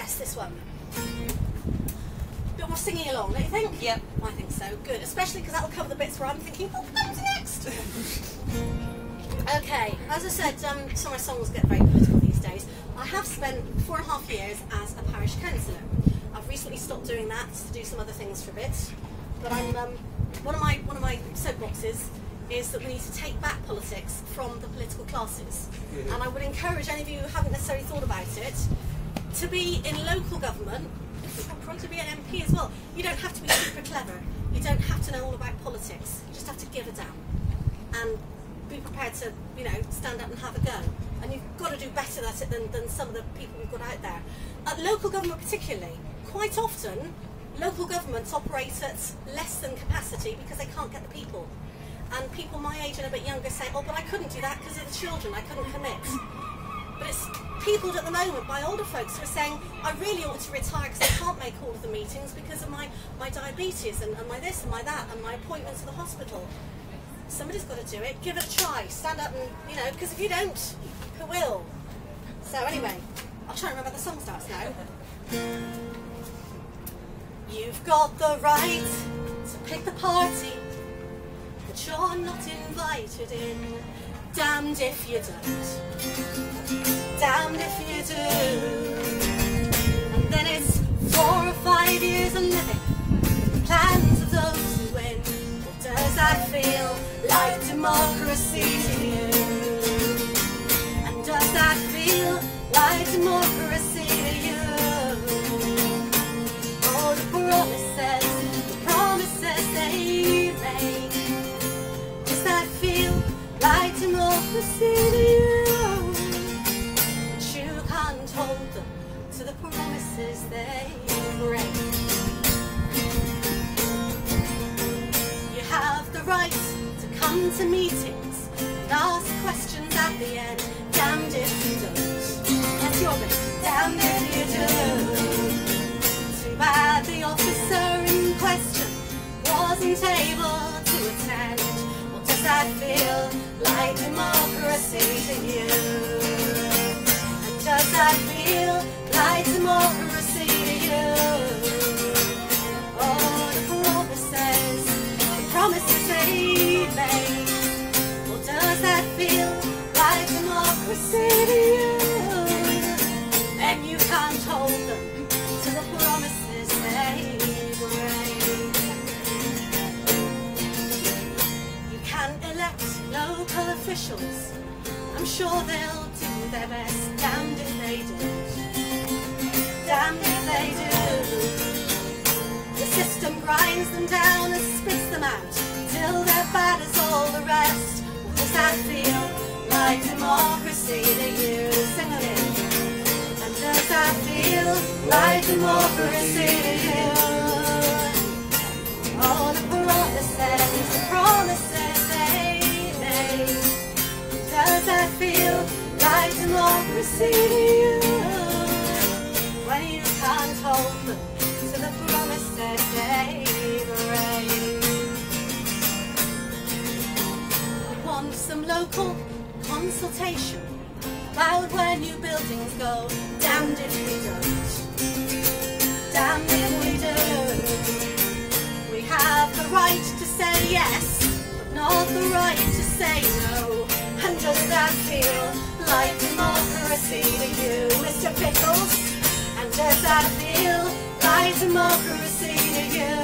Yes, this one. Bit more singing along, don't you think? Yep. I think so. Good, especially because that'll cover the bits where I'm thinking, what comes next? Okay, as I said, some of my songs get very political these days. I have spent 4.5 years as a parish councillor. I've recently stopped doing that to do some other things for a bit. But I'm one of my soapboxes is that we need to take back politics from the political classes. And I would encourage any of you who haven't necessarily thought about it to be in local government, to be an MP as well. You don't have to be super clever. You don't have to know all about politics. You just have to give a damn and be prepared to, you know, stand up and have a go. And you've got to do better at it than some of the people we've got out there. At local government particularly, quite often local governments operate at less than capacity because they can't get the people. And people my age and a bit younger say, oh, but I couldn't do that because of the children, I couldn't commit. But it's people at the moment, by older folks, who are saying, I really ought to retire because I can't make all of the meetings because of my diabetes and my this and my that and my appointments to the hospital. Somebody's got to do it. Give it a try. Stand up and, you know, because if you don't, who will? So anyway, I'll try and remember how the song starts now. You've got the right to pick the party, but you're not invited in. Damned if you don't. Damned if you do. And then it's 4 or 5 years of living the plans of those who win. What does that feel like democracy to you? And does that feel like democracy to you? Oh, the promises they make. Does that feel like democracy to you? But you can't hold them to the promises they break. You have the right to come to meetings and ask questions at the end. Damned if you don't. That's your bit. Damned if you do. Too bad the officer in question wasn't able to attend. What does that feel like democracy to you? And does that feel like democracy to you? Oh, the promises they made. Well, does that feel like democracy to you? And you can't hold them to the promises they break. You can elect local officials. I'm sure they'll do their best. Damned if they don't. Damned if they do. The system grinds them down and spits them out till they're bad as all the rest. Well, does that feel like democracy to you? Sing it in. And does that feel like democracy to you? Oh, the promises they made. Does that feel like democracy to you? When you can't hold them to the promises they break. We want some local consultation about where new buildings go. Damned if we don't. Damned if we do. We have the right to say yes, but not the right to say no. And does that feel like democracy to you, Mr. Pickles? And does that feel like democracy to you?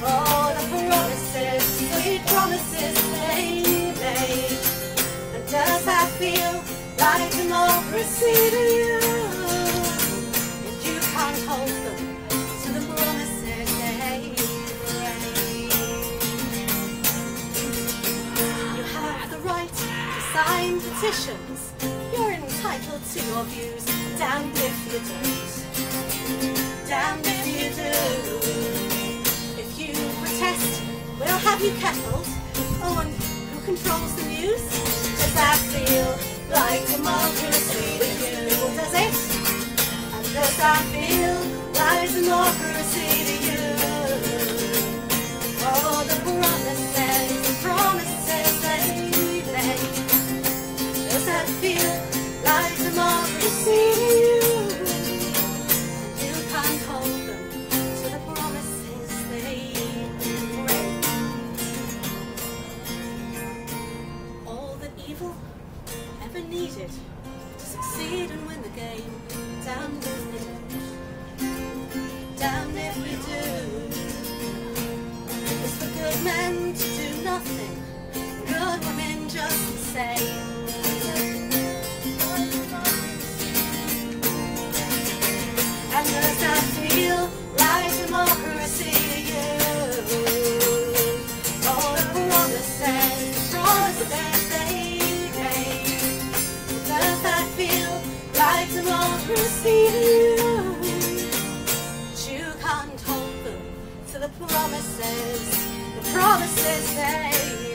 Oh, the promises, sweet promises they made. And does that feel like democracy to you? If you can't hold them to the promises they break. You have the right to sign petitions. You're entitled to your views. Damned if you don't. Damned if you do. If you protest, we'll have you kettled. Oh, and who controls the news? Does that feel like democracy to you? Does it? And does that feel like democracy to you? Oh, the promises they make. Does that feel like democracy to you? receive you, but you can't hold them to the promises they